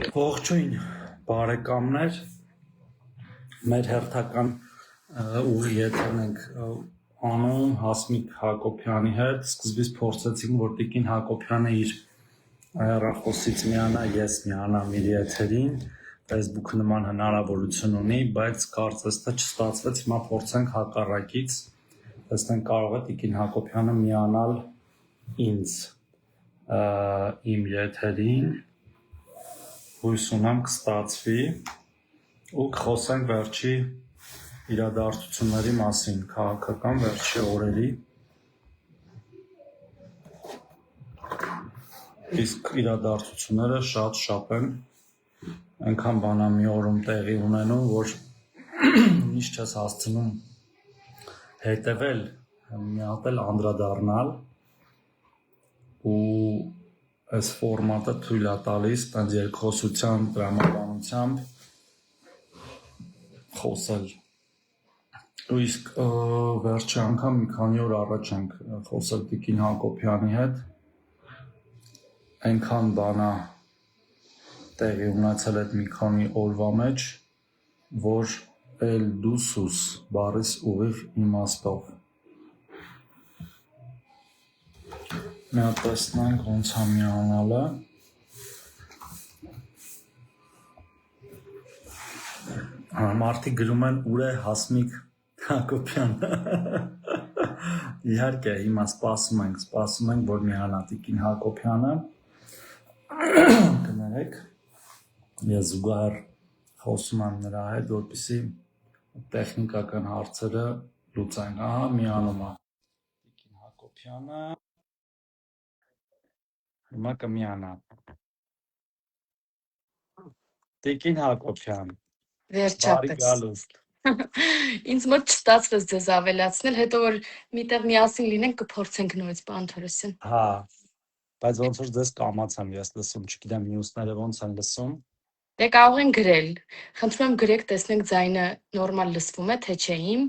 Ողջույն բարեկամներ, մեր հերթական ուղի եթերն ենք անում Հասմիկ Հակոբյանի հետ, սկզբից փորձեցինք, որ Տիկին Հակոբյանը իր հեռախոսից միանա, ես միանամ իր եթերին, Facebook-ը նման հնարավորություն ունի, բայց կարծես թե չստացվեց, հիմա փորձենք հակառակից, տեսնենք կարող է Տիկին Հակոբյանը միանալ ինձ իմ եթերին, հույս ունեմ կստացվի ու կխոսենք վերջի իրադարձությունների մասին, քաղաքական վերջի օրերի, իսկ իրադարձությունները շատ են, այնքան բան մի օրում տեղի ունենում, որ միշտ չես հասցնում հետևել, մի հատ էլ անդրադառնալ ու այս ֆորմատը թույլ է տալիս տենց երկխոսությամբ, դրամաբանությամբ խոսել։ Ու իսկ վերջի անգամ մի քանի օր առաջ ենք խոսել Տիկին Հակոբյանի հետ, այնքան բանա տեղի ունեցել այդ մի քանի օրվա մեջ, որ էլ դուսուս բառիս ուղիղ իմաստով։ Մի հատ տեսնենք ոնց է միանալը։ Մարդիկ գրում են ուր է Հասմիկ Հակոբյանը։ Իհարկե, հիմա սպասում ենք, որ միանա Տիկին Հակոբյանը։ Կներեք, ես զուգահեռ խոսում եմ նրա հետ, որպեսզի տեխնիկական հարցերը լուծենք։ Ահա, միանում է Տիկին Հակոբյանը։ Հիմա կմիանա։ Տիկին Հակոբյան, բարի Վերջապես։ գալուստ։ Ինձ մոտ չստացվեց ձեզ ավելացնել, հետո որ միտեղ միասին լինենք կփորձենք նորից, պարոն Թորոսյան։ Հա, բայց ոնց որ ձեզ կամացամ ես լսում, չգիտեմ մյուսները ոնց են լսում։ Դե կարող են գրել։ Խնդրում եմ գրեք, տեսնենք ձայնը նորմալ լսվում է, թե չէ իմ։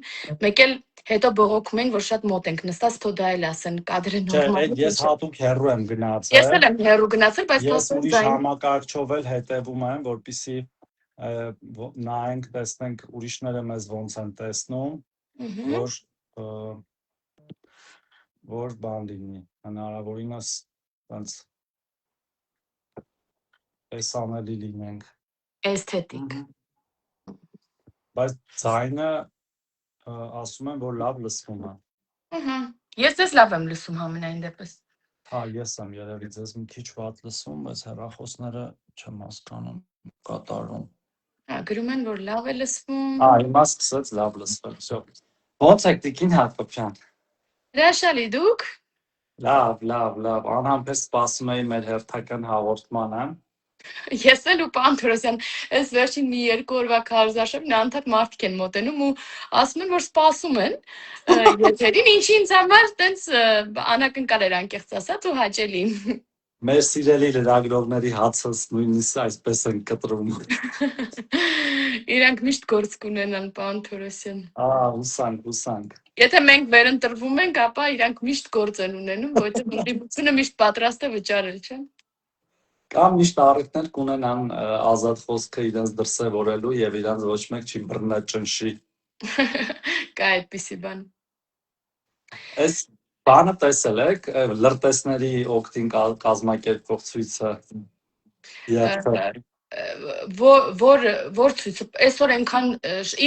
Մեկ էլ հետո բողոքում են, որ շատ մոտ ենք նստած, թող դա էլ ասեն, կադրը Չէ, նորմալ է, ես թե չէ։ հատուկ հեռու եմ Ես գնացել։ էլ եմ հեռու գնացել, բայց Ես թող ուրիշ ձայն։ համակարգչով էլ հետևում եմ, որպեսզի նայենք, տեսնենք ուրիշները մեզ ոնց են տեսնում, որ բան լինի, հնարավորինս տենց տեսանելի լինենք։ Էսթետիկ։ Բայց ձայնը ասում են, որ լավ լսվում է։ Ես ես լավ եմ լսում համենայն դեպս։ Հա, ես եմ երևի ձեզ մի քիչ վատ լսում, բայց հեռախոսները չեմ հասկանում, կատարում։ Հա, գրում են, որ լավ է լսվում։ Հա, հիմա սկսեց լավ լսվել, всё։ Ոնց եք Տիկին Հակոբյան։ Հրաշալի դուք։ Լավ, անհամբեր սպասում էի մեր հերթական հաղորդմանը։ Ես էլ ու պարոն Թորոսյան, այս վերջին մի երկու օրվա քարոզարշավին անդադ մարդիկ են մոտենում ու ասում են, որ սպասում են եթերին, ինչի ինձ համար տենց անակնկալ էր անկեղծ ասած ու հաճելի։ Մեր սիրելի լրագրողների հացս նույնիսկ այսպես են կտրում։ Իրանք միշտ գործ կունենան, պարոն Թորոսյան։ Հուսանք։ Եթե մենք վերընտրվում ենք, ապա իրանք միշտ գործ են ունենում, որովհետև ընդդիմությունը միշտ պատրաստ է վճարել, չէ՞։ Կամ միշտ առիթներ կունենան ազատ խոսքը իրենց դրսևորելու եւ իրանց ոչ մեկ չի բռնաճնշի։ Կա այդպիսի բան։ Այս բանը տեսել եք լրտեսների օգտին կազմակերպվող ցույցը։ Որ ցույցը այսօր այնքան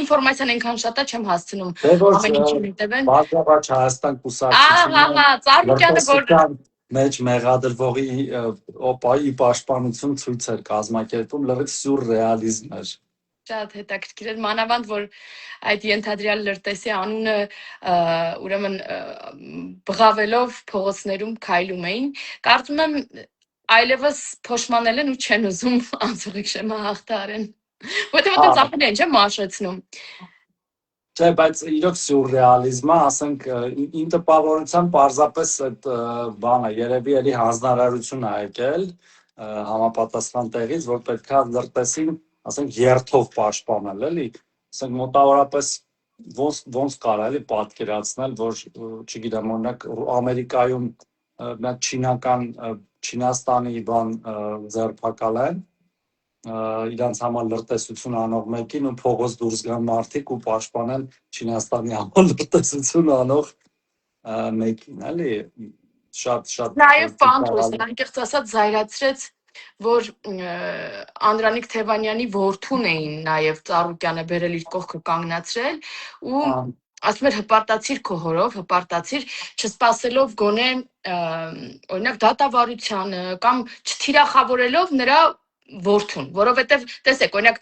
ինֆորմացիան այնքան շատ է չեմ հասցնում ամեն ինչին հետևեն։ Բազմաբար Հայաստան կուսակցությունը Ահա, Ծառուկյանը որ մեջ մեղադրվողի օպայի պաշտպանություն ցույց էր կազմակերպում, լրիվ սյուրռեալիզմ էր։ Շատ հետաքրքիր էր, մանավանդ որ այդ ենթադրյալ լրտեսի անունը ուրեմն բղավելով փողոցներում քայլում էին, կարծում եմ այլևս փոշմանել են ու չեն ուզում անցողիկ շեմա հաղթարեն, որտեղ այդպես ապել են, չէ՞, մաշեցնում։ Չէ, բայց իրոք սյուրռեալիզմը, ասենք, իմ տպավորությամբ պարզապես այդ բանը երևի էլի հանձնարարություն ա եկել համապատասխան տեղից, որ պետքա լրտեսին, ասենք, երթով պաշտպանել, էլի, ասենք, մոտավորապես ոնց կարա էլի պատկերացնել, որ չգիտեմ, օրինակ Ամերիկայում նա Չինաստանի բան ձերբակալ են, իրանց համար լրտեսություն անող մեկին ու փողոց դուրս գան մարդիկ ու պաշտպանեն Չինաստանի համար լրտեսություն անող մեկին, էլի շատ Նաև Պանթոսն անկեղծ ասած զայրացրեց, որ Անդրանիկ Թևանյանի որդուն էին նաև Ծառուկյանը բերել իր կողքը կանգնացրել ու ասում էր հպարտացիր քո հորով, հպարտացիր, չսպասելով գոնե օրինակ դատավարությանը կամ չթիրախավորելով նրա որդուն, որովհետև տեսեք, օրինակ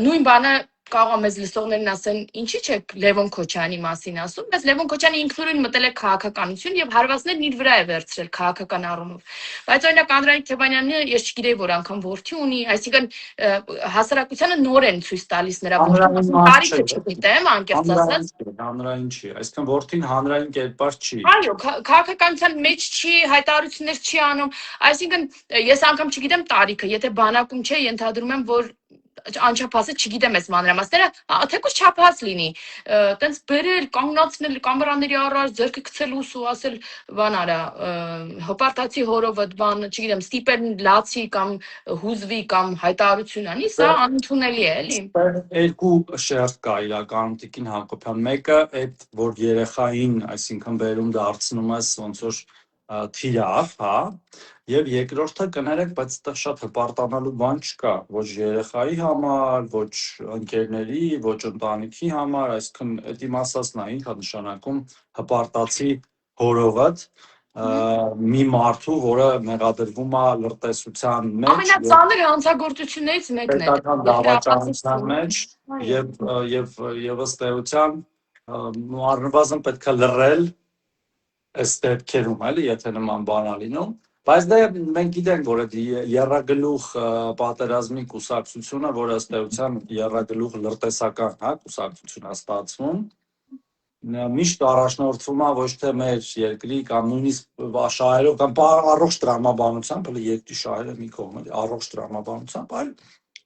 նույն բանը կարող է մեզ լսողներն ասեն, ինչի՞ չեք Լևոն Քոչյանի մասին ասում, բայց Լևոն Քոչյանը ինքնուրույն մտել է քաղաքականություն եւ հարվածներն իր վրա է վերցրել քաղաքական առումով։ Բայց օրինակ Անդրանիկ Թևանյանը ես չգիտեի, որ անգամ որդի ունի, այսինքն հասարակությանը նոր են ցույց տալիս նրա որդուն, տարիքը չգիտեմ, անկեղծ ասած։ Հանրային չի, այսինքն որդին հանրային կերպար չի։ Այո, քաղաքականության մեջ չի, հայտարարություններ չի անում, այսինքն ես անգամ չգիտեմ տարիքը, եթե բանակում չէ, ենթադրում եմ, որ անչափահաս չգիտեմ այս մանրամասները, թեկուզ չափահաս լինի, տենց բերել, կանգնացնել կամերաների առաջ, ձեռքը գցելուս ու ասել, բան արա, հպարտացի հորովդ բան, չգիտեմ, ստիպել լացի կամ հուզվի կամ հայտարարություն անի, սա անընդունելի է, էլի։ Երկու շերտ կա իրականում Տիկին Հակոբյան, մեկը այդ որ երեխային, այսինքն բերում դարձնում ես ոնց որ թիրախ, հա, եւ երկրորդը կներեք, բայց դա շատ հպարտանալու բան չկա, ոչ երեխայի համար, ոչ ընկերների, ոչ ընտանիքի համար, այսինքն այդ իմաստացն է ինքը նշանակում հպարտացի հորովդ մի մարդու, որը մեղադրվում է լրտեսության մեջ, ամենածանր հանցագործություններից մեկն է, պետական դավաճանության մեջ եւ ըստ էության առնվազն պետք է լռել այս դեպքերում, էլի, եթե նման բան ա լինում, բայց դա մենք գիտենք, որ այդ եռագլուխ պատերազմի կուսակցությունը, որ ըստ էության եռագլուխ լրտեսական, հա, կուսակցություն է ստացվում, միշտ առաջնորդվում է ոչ թե մեր երկրի կամ նույնիսկ շահերով կամ առողջ տրամաբանությամբ, հələ երկրի շահերը մի կողմ էլի, առողջ տրամաբանությամբ, այլ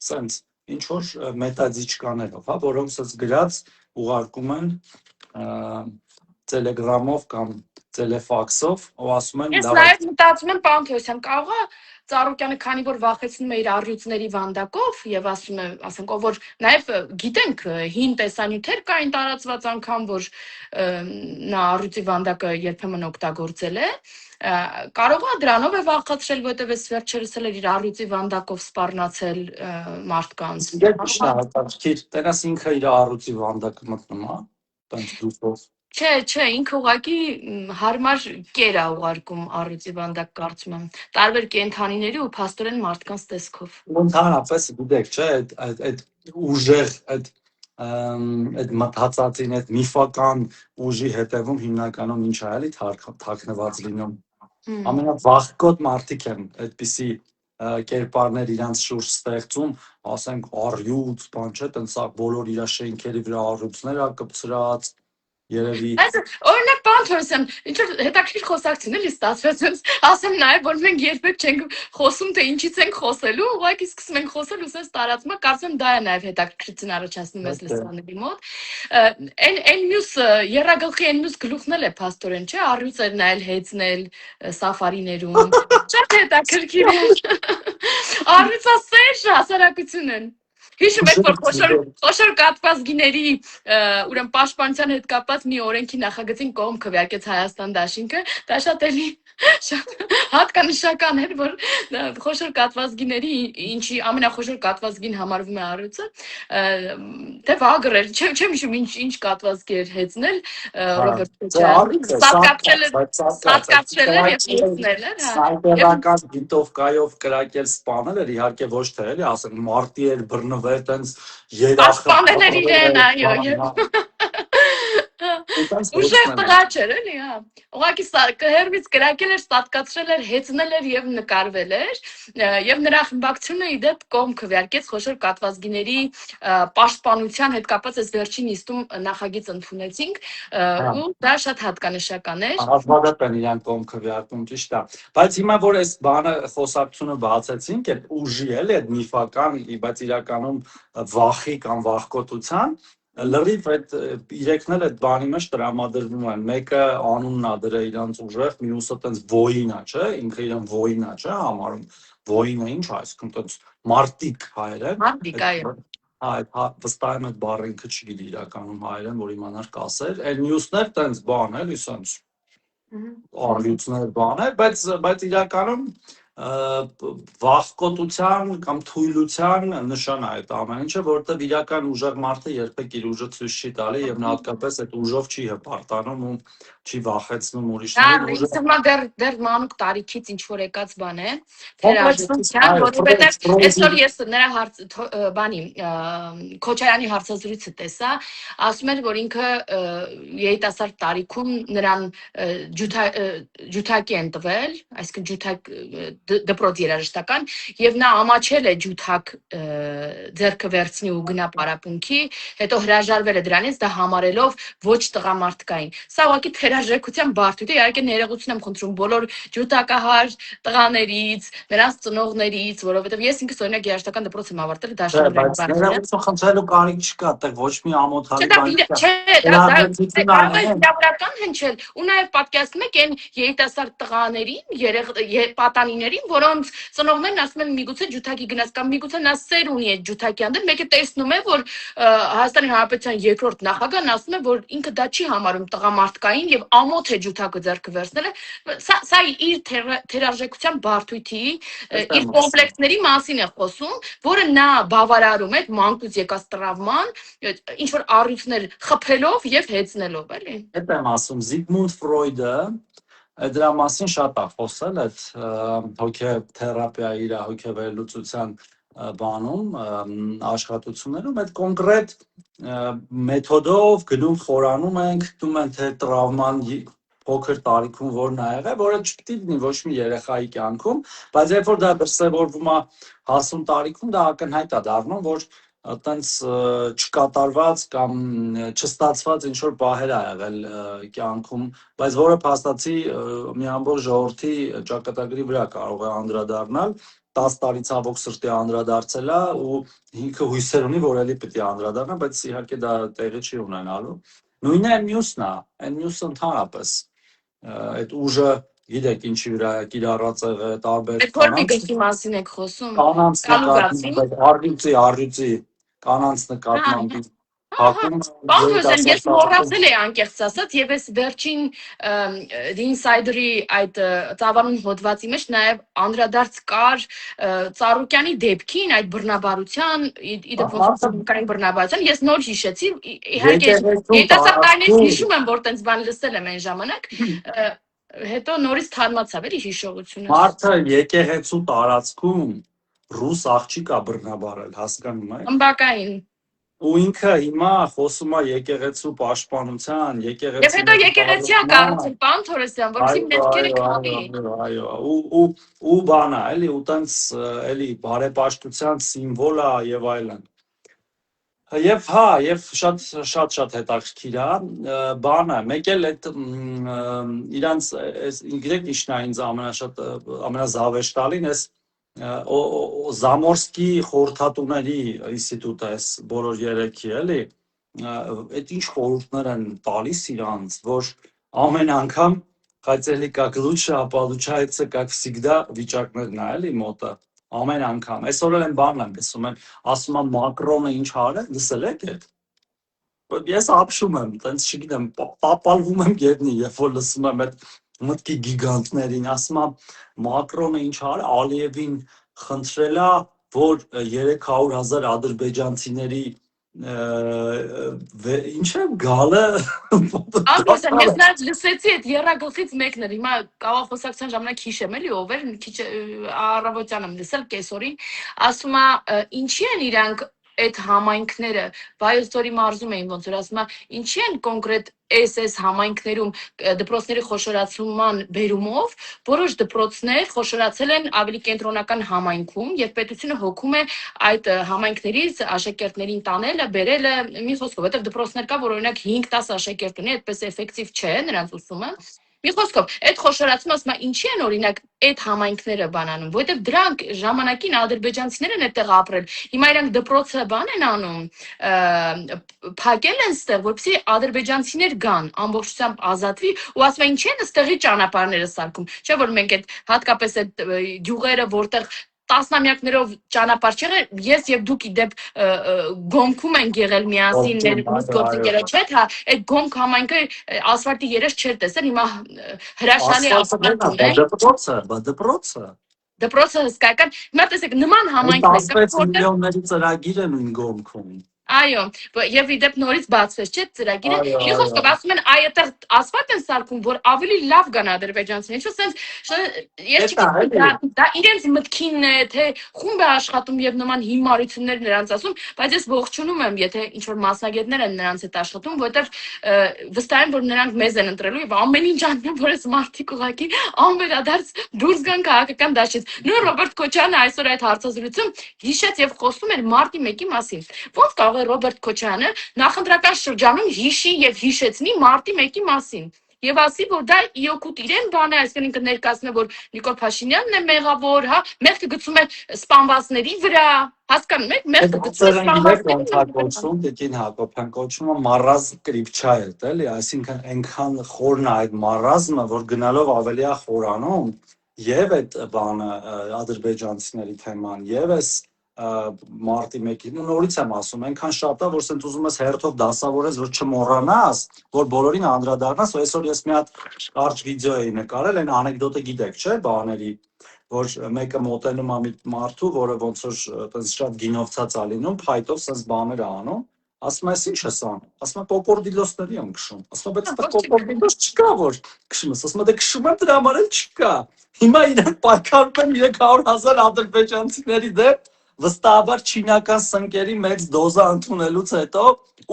սենց ինչ որ մետադիչկաներով, հա, որոնց ըստ գրած ուղարկում են Telegram-ով կամ Telefax-ով, ու ասում են ես նաև մտածում եմ, պարոն Թևոսյան, կարող է Ծառուկյանը, քանի որ վախեցնում է իր առյուծների վանդակով եւ ասում է, ասենք, ով որ նաև գիտենք հին տեսանյութեր կային տարածված անգամ, որ նա առյուծի վանդակը երբեմն օգտագործել է, կարող է դրանով է վախացրել, որովհետեւ այս վերջերս էլ իր առյուծի վանդակով սպառնացել մարդկանց։ Տենաս ինքը իր առյուծի վանդակը մտնում է, տենց դուսով։ Չէ, ինքը ուղղակի հարմար կեր է ուղարկում առյուծի վանդակ, կարծում եմ, տարբեր կենդանիների ու փաստորեն մարդկանց տեսքով։ Ընդհանրապես գիտեք, չէ, այդ ուժեղ, այդ մտածածին, այդ միֆական ուժի հետևում հիմնականում ինչ է էլի թաքնված լինում։ Ամենավախկոտ մարդիկ են այդպիսի կերպարներ իրանց շուրջ ստեղծում, ասենք առյուծ, բան չէ, տենց բոլոր իր շենքերի վրա առյուծներ ա կպցրած, երևի։ Օրինակ, պարոն Թևոսյան, ինչ որ հետաքրքիր խոսակցություն էլի ստացվեց, ասեմ նաև, որ մենք երբեք չենք խոսում, թե ինչից ենք խոսելու, ուղղակի սկսում ենք խոսել ու սենց տարածում է, կարծում եմ դա է նաև հետաքրքրություն առաջացնում մեզ լսողների մոտ։ Այն մյուս եռագլխի այն մյուս գլուխն էլ է փաստորեն, չէ, առյուծեր նայել, հեծնել սաֆարիներում։ Շատ հետաքրքիր է։ Առյուծասեր հասարակություն են։ Հիշում եք, որ խոշոր կատվազգիների ուրեմն պաշտպանության հետ կապված մի օրենքի նախագծին կողմ քվեարկեց Հայաստան դաշինքը, դա շատ էլի հատկանշական էր, որ խոշոր կատվազգիների ինչի ամենախոշոր կատվազգին համարվում է առյուծը, թե վագրեր, չեմ հիշում ինչ կատվազգի էր հեծնել, Ռոբերտ Քոչարյանը, սատկացրել էր եւ հեծնել էր, սայբերական գիտովկայով կրակել սպանել էր, իհարկե ոչ թե էլի, ասենք մարտի էր բռնվել, տենց երախը իրեն, այո, ուժեղ տղա չէր, էլի, հա։ Ուղղակի հերվից կրակել էր, սատկացրել էր, հեծնել էր եւ նկարվել էր, եւ նրա խմբակցությունը իդեպ կողմ քվեարկեց խոշոր կատվազգիների պաշտպանության հետ կապված այս վերջին նիստում նախագիծ ընդունեցինք, ու դա շատ հատկանշական էր։ Հազվադեպ են իրան կողմ քվեարկում, ճիշտ է։ Բայց հիմա որ այս բանը խոսակցությունը բացեցինք, այդ ուժի էլի, այդ միֆական, բայց իրականում վախի կամ վախկոտության լրիվ այդ իրեքն էլ այդ բանի մեջ տրամադրվում են, մեկը անունն է դրա իրանց ուժեղ, մյուսը տենց ոյին է, չէ, ինքը իրեն ոյին է, չէ, համարում, Ոինը ինչ այսինքն տենց մարտիկ հայերեն, Մարդիկ, այո։ այդ վստահ եմ այդ բառը ինքը չգիտի իրականում հայերեն, որ իմանար կասեր, այլ մյուսներ տենց բան էլի սենց առյուծներ բան է, բայց իրականում վախկոտության կամ թույլության նշան է այդ ամեն ինչը, որովհետև իրական ուժեղ մարդը երբեք իր ուժը ցույց չի տալի եւ նա հատկապես այդ ուժով չի հպարտանում ու չի վախեցնում Դա ուրիշներին ինձ թվում է դեռ մանուկ տարիքից ինչ որ եկած բան է, կոմպլեքսից թերաժողովության, որովհետև այսօր այո, ես նրա բանի Քոչարյանի հարցազրույցը տեսա, ասում էր, որ ինքը երիտասարդ տարիքում նրան ջութակի են տվել, այսինքն ջութակ դպրոց երաժշտական, եւ նա ամաչել է ջութակ ձեռքը վերցնի ու գնա պարապմունքի, հետո հրաժարվել է դրանից, դա համարելով ոչ տղամարդկային։ Սա ուղղակի թերաժեկության բարդույթ է, իհարկե ներողություն եմ խնդրում բոլոր ջութակահար տղաներից, նրանց ծնողներից, որովհետև ես ինքս օրինակ երաժշտական դպրոց եմ ավարտել Դաշնամուրի բայց բարձրը։ ներողություն խնդրելու կարիք չկա, այդտեղ ոչ մի ամոթալի բան չկա։ Չէ, դա կարող է վիրավորական հնչել, ու նաև պատկերացնում եք այն երիտասարդ տղաներին, պատանիներին, որոնց ծնողներն ասում են միգուցե ջութակի գնաց կամ միգուցե նա սեր ունի այդ ջութակի անդր, մեկը տեսնում է, որ Հայաստանի Հանրապետության երկրորդ նախագահն ասում է, որ ինքը դա չի համարում տղամարդկային եւ ամոթ է ջութակը ձեռքը վերցնել, սա իր թերարժեքության բարդույթի, իր կոմպլեքսների մասին է խոսում, որը նա բավարարում է մանկուց եկած տրավման, ինչ որ առույցներ խփելով եւ հեծնելով, էլի։ Այդ եմ ասում, Զիգմունդ Ֆրոյդը դրա մասին շատ է խոսել, այդ հոգեթերապիայի իր հոգեվերլուծության բանում, աշխատություններում, այդ կոնկրետ մեթոդով գնում խորանում ենք, դնում են թե տրավման փոքր տարիքում որն ա եղել, որը չպետք է լինի ոչ մի երեխայի կյանքում, բայց երբ որ դա դրսևորվում է հասուն տարիքում, դա ակնհայտ է դառնում, որ այտենց չկատարված կամ չստացված ինչ որ բաներ ա եղել կյանքում, բայց որը փաստացի մի ամբողջ ժողովրդի ճակատագրի վրա կարող է անդրադառնալ, 10 տարի ցավոք սրտի անդրադարձել է ու ինքը հույսեր ունի, որ էլի պետք է անդրադառնա, բայց իհարկե դա տեղի չի ունենալու։ Նույնը այն մյուսն է, այն մյուսը ընդհանրապես այդ ուժը գիտեք ինչի վրա է կիրառած եղել տարբեր Այդ որ մի գլխի մասին եք խոսում, կանանց կալուգացի, առյուծի կանանց նկատմամբ Բանքոզեն, ես մոռացել էի անկեղծ ասած եւ այս վերջին Insider-ի այդ ծավալուն հոդվածի մեջ նաեւ անդրադարձ կար Ծառուկյանի դեպքին, այդ բռնաբարության, իդեպոստական բռնաբարության, ես նոր հիշեցի, իհարկե երիտասարդ տարիներից հիշում եմ, որ տենց բան լսել եմ այն ժամանակ, հետո նորից թարմացավ էլի հիշողությունը։ Մարդը եկեղեցու տարածքում ռուս աղջիկ է բռնաբարել, հասկանում եք։ Ըմբակային ու ինքը հիմա խոսում է եկեղեցու պաշտպանության, եկեղեցի։ Եվ հետո եկեղեցիա կառուցել, պարոն Թորոսյան, որովհետեւ մեղքերը քավի։ Այո, ու բանա, էլի, ու տենց էլի բարեպաշտության սիմվոլ է եւ այլն։ Եվ հա, եւ շատ հետաքրքիր է, բանը, մեկ էլ այդ իրանց գիտեք ինչն է ինձ ամենազավեշտալին, էս Զամորսկի խորհրդատուների ինստիտուտը, այս բոլոր երեքի, էլի, այդ ինչ խորհուրդներ են տալիս իրանց, որ ամեն անգամ хотели как лучше, а получается как всегда վիճակներն է, էլի մոտը, ամեն անգամ, այսօր էլ են բանն եմ լսում են, ասում են Մակրոնը ինչ արել, լսել եք այդ, ես ապշում եմ, տենց չգիտեմ, պապալվում եմ գետնի, երբ որ լսում եմ այդ մտքի գիգանտներին, ասում եմ Մակրոնը ինչ արել, Ալիևին խնդրել է, որ 300,000 ադրբեջանցիների ինչ է գալը Անկոսան, ես նրանց լսեցի այդ եռագլխից մեկն էր, հիմա կարող խոսակցության ժամանակ հիշեմ էլի ով էր, քիչ առավոտյան եմ լսել կեսօրին, ասում է ինչի են իրանք այդ համայնքները Վայոց ձորի մարզում էին ոնց որ ասում է ինչի են կոնկրետ այս համայնքներում դպրոցների խոշորացման բերումով որոշ դպրոցներ խոշորացել են ավելի կենտրոնական համայնքում եւ պետությունը հոգում է այդ համայնքներից աշակերտներին տանելը, բերելը, մի խոսքով, որտեղ դպրոցներ կա, որ օրինակ 5-10 աշակերտ ունի, այդպես էֆեկտիվ չէ նրանց ուսումը։ Մի խոսքով, այդ խոշորացումը ասում է, ինչի են օրինակ այդ համայնքները բանանում, որովհետև դրանք ժամանակին ադրբեջանցիներն են այդտեղ ապրել։ Հիմա իրանք դպրոցը բան են անում, փակել են ստեղ, որպեսզի ադրբեջանցիներ գան, ամբողջությամբ ազատվի ու ասում են ինչի են ստեղի ճանապարհները սարքում։ Չէ՞ որ մենք այդ հատկապես այդ գյուղերը, որտեղ տասնամյակներով ճանապարհ չեղել, ես եւ դուք իդեպ գոմքում ենք եղել միասին մեր մյուս գործընկերոջ հետ, հա, այդ գոմք համայնքը ասֆալտի երես չէր տեսել, հիմա հրաշալի ասֆալտ ունեն։ Դպրոցը Դպրոցը հսկայական, հիմա տեսեք նման համայնքներ կան, 16 միլիոնների ծրագիր է նույն գոմքում։ Այո, եւ իդեպ նորից բացվեց, չէ՞, ծրագիրը։ Մի խոսքով ասում են, այդտեղ ասֆալտ են սարքում, որ ավելի լավ գան ադրբեջանցիները։ Ինչու՞ սենց ես չգիտեմ, դա իրենց մտքինն է, թե խումբ է աշխատում եւ նման հիմարություններ նրանց ասում, բայց ես ողջունում եմ, եթե ինչ որ մասնագետներ են նրանց հետ աշխատում, որովհետեւ վստահ եմ, որ նրանք մեզ են ընտրելու եւ ամեն ինչ անում, որ այս մարդիկ ուղակի անվերադարձ դուրս գան քաղաքական դաշտից։ Նույն Ռոբերտ Քոչյանը այսօր այդ հարցազրույցում հիշեց եւ խոսում էր մարտի 1-ի մասին։ Ոնց կարող է Ռոբերտ Քոչյանը նախընտրական շրջանում հիշի եւ հիշեցնի մարտի 1-ի մասին եւ ասի, որ դա իօքուտ իրեն բան է, այսինքն ինքը ներկայացնում է, որ Նիկոլ Փաշինյանն է մեղավոր, հա, մեղքը գցում է սպանվածների վրա, հասկանում եք, մեղքը գցում է սպանվածների Տիկին Հակոբյան կոչվում է մառազմ կրիպչայետ, էլի, այսինքն այնքան խորն է այդ մառազմը, որ գնալով ավելի է խորանում եւ այդ բանը ադրբեջանցիների թեման եւ էս մարտի 1-ին նորից եմ ասում, այնքան շատ է, որ սենց ուզում ես հերթով դասավորես, որ չմոռանաս, որ բոլորին անդրադառնաս, ու այսօր ես մի հատ կարճ վիդեո էի նկարել, այն անեկդոտը գիտեք, չէ՞, բաների, որ մեկը մոտենում է մի մարդու, որը ոնց որ այդպես շատ գինովցած է լինում, փայտով սենց բաներ է անում, ասում ես ինչ ես անում, ասում է կոկորդիլոսների եմ քշում, ասում է բայց դա կոկորդիլոս չկա, որ քշում ես, ասում է դե քշում եմ դրա համար էլ չկա, հիմա իրենք պայքարում են 300,000 ադրբեջանցիների դեմ վստահաբար չինական սնկերի մեծ դոզա ընդունելուց հետո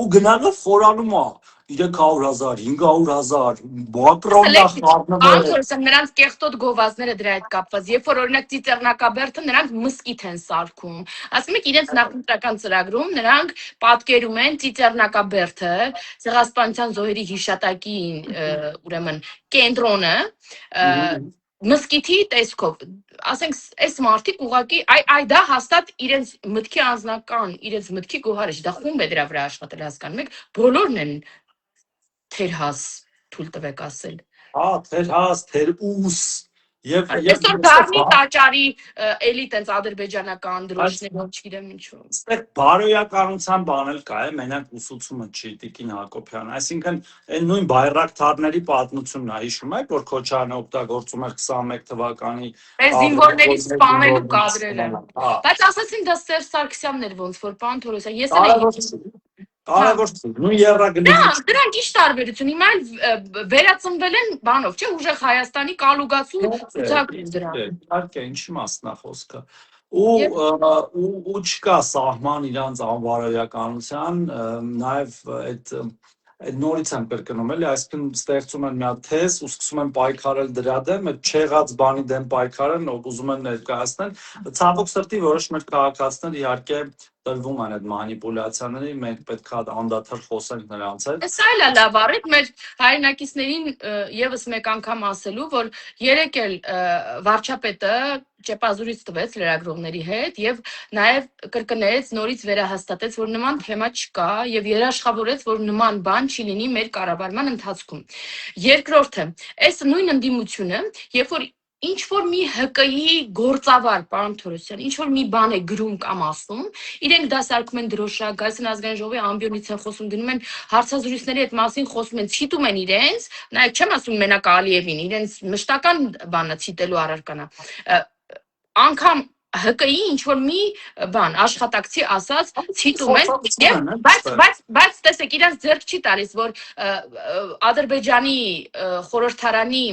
ու գնալով խորանում է 300,000, 500,000 Մակրոնը խառնվել։ Անդորսը նրանց կեղտոտ գովազները դրա հետ կապված, երբ որ օրինակ Ծիծեռնակաբերդը նրանք մսկիթ են սարքում։ Ասում եք իրենց նախընտրական ծրագրում նրանք պատկերում են Ծիծեռնակաբերդը, Ցեղասպանության զոհերի հիշատակի ուրեմն կենտրոնը մսկիթի տեսքով, ասենք, այս մարդիկ ուղղակի դա հաստատ իրենց մտքի անձնական, իրենց մտքի գոհարը չէ, դա խումբ է դրա վրա աշխատել, հասկանում եք, բոլորն են թերհաս, թույլ տվեք ասել։ Հա, թերհաս, թերուս եւ այսօր դառնի տաճարի էլի տենց ադրբեջանական դրոշներով, չգիտեմ ինչու։ Այստեղ բարոյականության բան էլ կա, մենակ ուսուցումը չի, Տիկին Հակոբյան, այսինքն այն նույն բայրակթարների պատմությունն է, հիշում եք, որ Քոչյանը օգտագործում էր 21 թվականի զինվորների սպանելու կադրերը, բայց ասացին դա Սերժ Սարգսյանն էր ոնց որ պարոն Թորոսյան, ես էլ Կարևոր չէ, նույն երրագնդի։ Դրանք ի՞նչ տարբերություն, հիմա վերածնվել են բանով, չէ, ուժեղ Հայաստանի կալուգացու ցուցակում դրան։ Իհարկե, ինչի մասն է խոսքը։ Ու չկա սահման իրանց անբարոյականության, նաև այդ նորից եմ կրկնում, էլի, այսինքն ստեղծում են մի հատ թեզ ու սկսում են պայքարել դրա դեմ, այդ չեղած բանի դեմ պայքարեն, ուզում են ներկայացնել։ Ցավոք սրտի որոշ մեր քաղաքացիներ իհարկե տրվում են այդ մանիպուլյացիաների, մենք պետք է անդադար խոսենք նրանց հետ։ Սա էլ է լավ առիթ մեր հայրենակիցներին եւս մեկ անգամ ասելու, որ երեք էլ վարչապետը ճեպազուրից տվեց լրագրողների հետ եւ նաեւ կրկնեց, նորից վերահաստատեց, որ նման թեմա չկա եւ երաշխավորեց, որ նման բան չի լինի մեր կառավարման ընթացքում։ Երկրորդը, այս նույն ընդդիմությունը, երբ որ ինչ որ մի ՀԿ-ի գործավար, պարոն Թորոսյան, ինչ որ մի բան է գրում կամ ասում, իրենք դա սարքում են դրոշակ, գալիս են ազգային ժողովի ամբիոնից են խոսում, գնում են հարցազրույցների այդ մասին խոսում են, ցիտում են իրենց, նայեք չեմ ասում մենակ Ալիևին, իրենց մշտական բանը ցիտելու առարկանա։ Անգամ ՀԿ-ի ինչ որ մի բան աշխատակցի ասած ցիտում են, բայց տեսեք իրենց ձեռք չի տալիս, որ Ադրբեջանի խորհրդարանի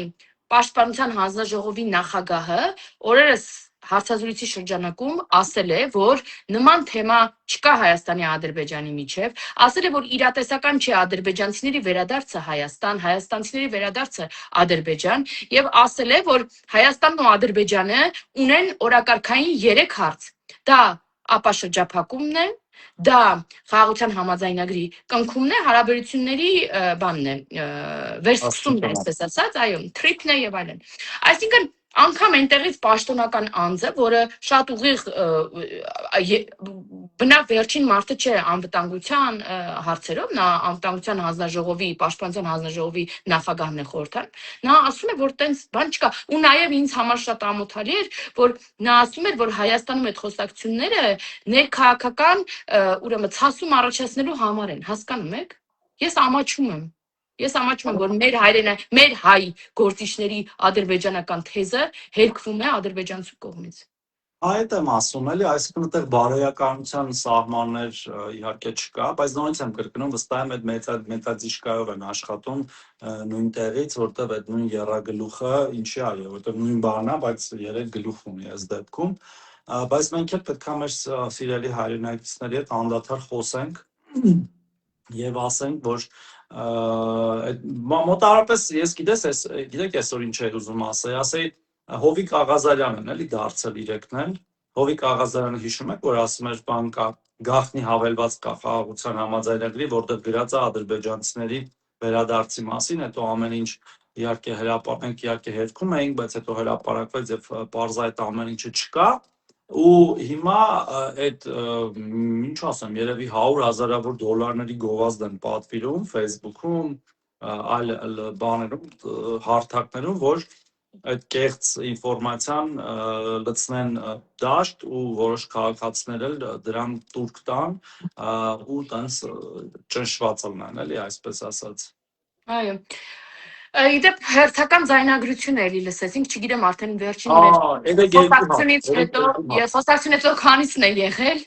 Պաշտպանության հանձնաժողովի նախագահը օրերս հարցազրույցի շրջանակում ասել է, որ նման թեմա չկա Հայաստանի Ադրբեջանի միջև, ասել է, որ իրատեսական չի ադրբեջանցիների վերադարձը Հայաստան, հայաստանցիների վերադարձը Ադրբեջան եւ ասել է, որ Հայաստանն ու Ադրբեջանը ունեն օրակարգային 3 հարց։ Դա ապաշրջափակումն է, դա խաղաղության համաձայնագրի կնքումն է, հարաբերությունների բանն է, վերսկսումն է, այսպես ասած, այո, թրիփն է եւ այլն։ Այսինքն անգամ այնտեղից պաշտոնական անձը, որը շատ ուղիղ բնավ վերջին մարդը չէ անվտանգության հարցերով, նա անվտանգության հանձնաժողովի, պաշտպանության հանձնաժողովի նախագահն է խորհրդան, նա ասում է, որ տենց բան չկա, ու նաև ինձ համար շատ ամոթալի էր, որ նա ասում էր, որ Հայաստանում այդ խոսակցությունները ներքաղաքական ուրեմն ցասում առաջացնելու համար են, հասկանում եք։ Ես ամաչում եմ։ Ես ամաչում եմ, որ մեր հայ գործիչների ադրբեջանական թեզը հերկվում է ադրբեջանցու կողմից։ Այդ եմ ասում էլի, այսինքն այդտեղ բարոյականության սահմաններ իհարկե չկա, բայց նորից եմ կրկնում, վստահ եմ այդ մեթոդիկայով են աշխատում նույն տեղից, որտեղ այդ նույն եռագլուխը ինչի է, որտեղ նույն բանն է, բայց երեք գլուխ ունի այս դեպքում, բայց մենք էլ պետք է մեր սիրելի հայրենակիցների հետ անդադար խոսենք եւ ասենք, որ մոտավորապես ես գիտեք այսօր ինչ էր ուզում ասեի Հովիկ Աղազարյանն էլի դարձել իրեկնել Հովիկ Աղազարյանը հիշում եք, որ ասում էր բան կա գաղտնի հավելված կա խաղաղության համաձայնագրի, որտեղ գրած է ադրբեջանցիների վերադարձի մասին, հետո ամեն ինչ իհարկե հրապարակենք, իհարկե հետքում էինք, բայց հետո հրապարակվեց եւ պարզ այդ ամեն ինչը չկա ու հիմա այդ ինչ ասեմ, երևի 100,000-ավոր դոլարների գովազդ են պատվիրում Facebook-ում, այլ բաներում, հարթակներում, որ այդ կեղծ ինֆորմացիան լցնեն դաշտ ու որոշ քաղաքացիներ էլ դրան տուրք տան ու տենց ճնշված լինեն, էլի այսպես ասած։ Այո։ Իդեպ հերթական ձայնագրություն էլի լսեցինք, չգիտեմ արդեն վերջին խոսակցությունից հետո քանիսն է եղել,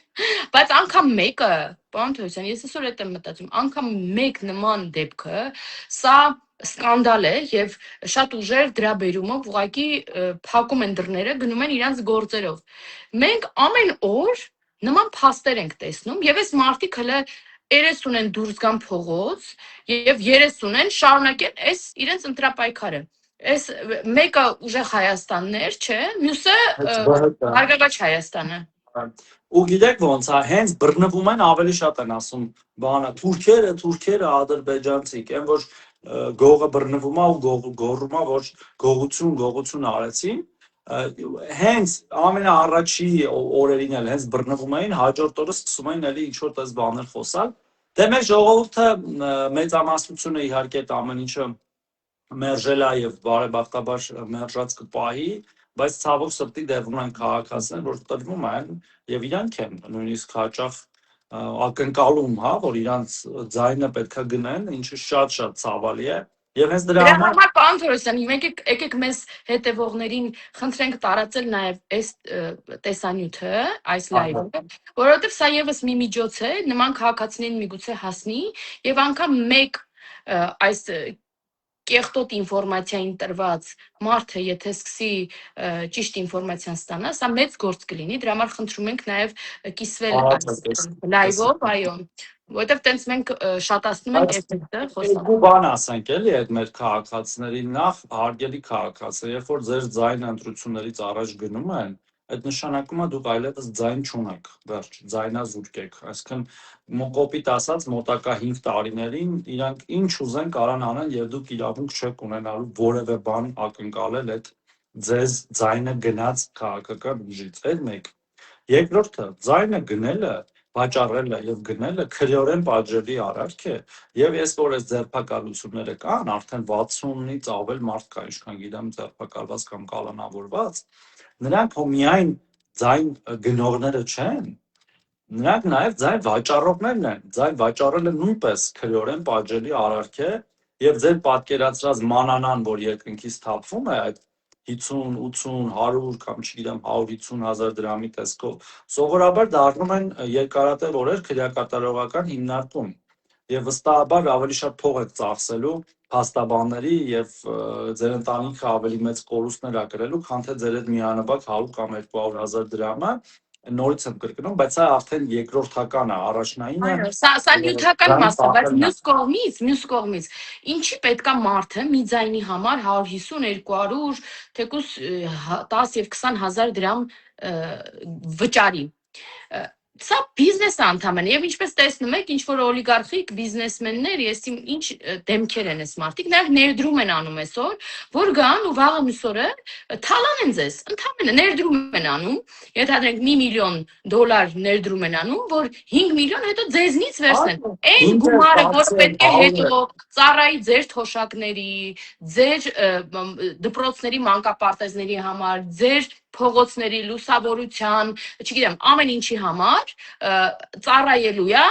բայց անգամ մեկը, պարոն Թովսյան, ես այսօր այդ եմ մտածում, անգամ մեկ նման դեպքը, սա սկանդալ է եւ շատ ուժեր դրա բերումով ուղղակի փակում են դռները, գնում են իրանց գործերով։ Մենք ամեն օր նման փաստեր ենք տեսնում եւ այս մարդիկ հələ 30 են դուրս գան փողոց եւ 30 են շարունակեն այս իրենց ընտրապայքարը։ Այս մեկը ուժեղ Հայաստաններ, չէ, մյուսը Արգագաչ Հայաստանը։ Ու գիտեք ոնց է, հենց բռնվում են ավելի շատ են ասում բանը, թուրքերը ադրբեջանցիք, այն որ գողը բռնվում է ու գոռում է, որ գողություն արեցին, հենց ամենաառաջի օրերին էլ հենց բռնվում էին, հաջորդ օրը սկսում էին էլի ինչ որ տես բաներ խոսալ։ Դե մեր ժողովուրդը մեծամասնությունը իհարկե այդ ամեն ինչը մերժել է եւ բարեբախտաբար մերժած կպահի, բայց ցավոք սրտի դեռ ունեն քաղաքացիներ, որ տրվում են եւ իրանք են նույնիսկ հաճախ ակնկալում, հա, որ իրանք ձայնը պետքա գնեն, ինչը շատ ցավալի է։ Եվ հենց դրա համար պարոն Թորոսյան, եկեք մեզ հետևողներին խնդրենք տարածել նաև այս տեսանյութը, այս լայվը, որովհետև սա եւս մի միջոց է, նման քաղաքացիներին միգուցե հասնի եւ անգամ մեկ այս կեղտոտ ինֆորմացիային տրված մարդը, եթե սկսի ճիշտ ինֆորմացիան ստանա, սա մեծ գործ կլինի, դրա համար խնդրում ենք նաև կիսվել լայվով, այո, որովհետև տենց մենք շատացնում ենք էֆեկտը խոսալ։ Երկու բան ասենք էլի այդ մեր քաղաքացիներին, նախ հարգելի քաղաքացիներ, երբ որ ձեր ձայնը ընտրություններից առաջ գնում են, այդ նշանակում է դուք այլևս ձայն չունեք, վերջ, ձայնազուրկ եք, այսինքն կոպիտ ասած մոտակա 5 տարիներին իրանք ինչ ուզեն կարան անեն եւ դուք իրավունք չեք ունենալու որևէ բան ակնկալել այդ ձեզ ձայնը գնաց քաղաքական ուժից, այդ մեկ։ Երկրորդը, ձայնը գնելը, վաճառելը եւ գնելը քրեորեն պատժելի արարք է եւ ես որ այս ձերբակալությունները կան, արդեն 60-ից ավել մարդ կա, ինչքան գիտեմ, ձերբակալված կամ կալանավորված, նրանք միայն ձայն գնողները չեն, նրանք նաև ձայն վաճառողներն են, ձայն վաճառելը նույնպես քրեորեն պատժելի արարք է եւ ձեր պատկերացրած մանանան, որ երկնքից թափվում է այդ 50, 80, 100 կամ չգիտեմ 150,000 դրամի տեսքով, սովորաբար դառնում են երկարատև օրեր քրեակատարողական հիմնարկում եւ վստահաբար ավելի շատ փող եք ծախսելու փաստաբանների եւ ձեր ընտանիքը ավելի մեծ կորուստներ ա կրելու, քան թե ձեր այդ միանվագ 100 կամ 200,000 դրամը նորից եմ կրկնում, բայց սա արդեն երկրորդական է, առաջնայինը։ Այո, սա նյութական մասը, բայց մյուս կողմից, ինչի պետքա մարդը մի ձայնի համար 150, 200, թեկուզ 10 եւ 20,000 դրամ վճարի։ Սա բիզնես անդամ են եւ ինչպես տեսնում եք, ինչ որ օլիգարխիկ բիզնեսմեններ, ես ինչ դեմքեր են այս մարդիկ, նաեւ ներդրում են անում այսօր, որ գան ու վաղը մյուսօրը թալան են ձեզ, ընդհանրապես ներդրում են անում, եթե դրանք $1 միլիոն ներդրում են անում, որ 5 միլիոն հետո ձեզնից վերցնեն։ Այն գումարը, որ պետք է հետո ծառայի ձեր թոշակների, ձեր դպրոցների մանկապարտեզների համար, ձեր փողոցների լուսավորության, չգիտեմ, ամեն ինչի համար ծառայելու է,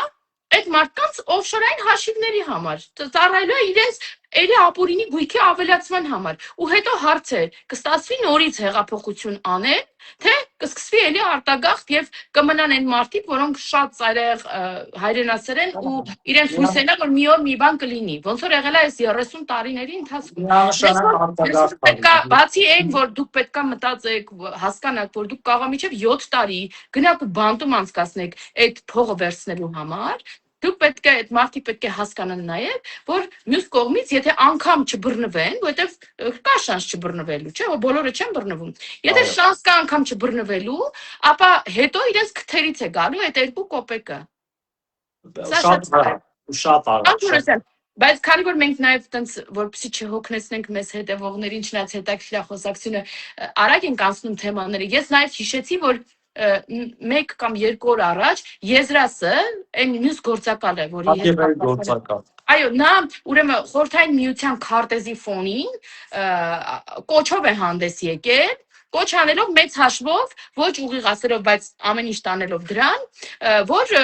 այդ մարդկանց օֆշորային հաշիվների համար, ծառայելու է իրենց էլի ապուրինի գույքի ավելացման համար, ու հետո հարց է, կստացվի նորից հեղափոխություն անել, թե կսկսվի էլի արտագաղթ եւ կմնան այն մարդիկ, որոնք շատ ծայրահեղ հայրենասեր են ու իրենց հույս են, որ մի օր մի բան կլինի, ոնց որ եղել է այս 30 տարիների ընթացքում։ Բացի այն, որ դուք պետքա մտածեք, հասկանաք, որ դուք կարող մինչև 7 տարի գնաք ու բանտում անցկացնեք այդ փողը վերցնելու համար, դուք պետք է այդ մարդիկ պետք է հասկանան նաև, որ մյուս կողմից, եթե անգամ չբռնվեն, որովհետև կա շանս չբռնվելու, չէ՞, որ բոլորը չեն բռնվում։ Եթե շանս կա անգամ չբռնվելու, ապա հետո իրենց քթերից է գալու այդ 2 կոպեկը։ Շատ արագ։ Բայց քանի որ մենք նաև տենց որպեսզի չհոգնեցնենք մեզ հետևողներին, չնայած հետաքրքիր խոսակցությունը արագ ենք անցնում թեմաները, ես նաև հիշեցի, որ 1 կամ 2 օր առաջ Եզրասը, այն մյուս գործակալը, որի հետ այո, նա ուրեմն խորհրդային միության քարտեզի ֆոնին կոչով է հանդես եկել, կոչ անելով մեծ հաշվով, ոչ ուղիղ ասելով, բայց ամեն ինչ տանելով դրան, որ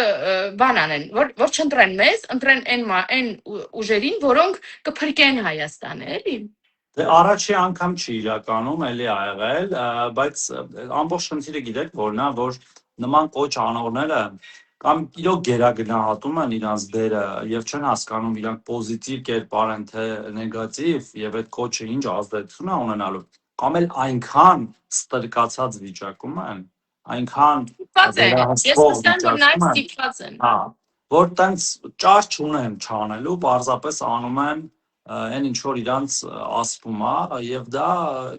բան անեն, որ չընտրեն մեզ, ընտրեն այն ուժերին, որոնք կփրկեն Հայաստանը, էլի։ Դե առաջի անգամ չի իրականում էլի ա եղել, բայց ամբողջ խնդիրը գիտեք որն է, որ նման կոչ անողները կամ իրոք գերագնահատում են իրանց դերը եւ չեն հասկանում իրանք պոզիտիվ կերպար են թե նեգատիվ եւ այդ կոչը ինչ ազդեցություն է ունենալու, կամ էլ այնքան ստրկացած վիճակում են, այնքան ստիպված են, որ տենց ճար չունեն չանելու, պարզապես անում են այն ինչ որ իրանց ասվում է եւ դա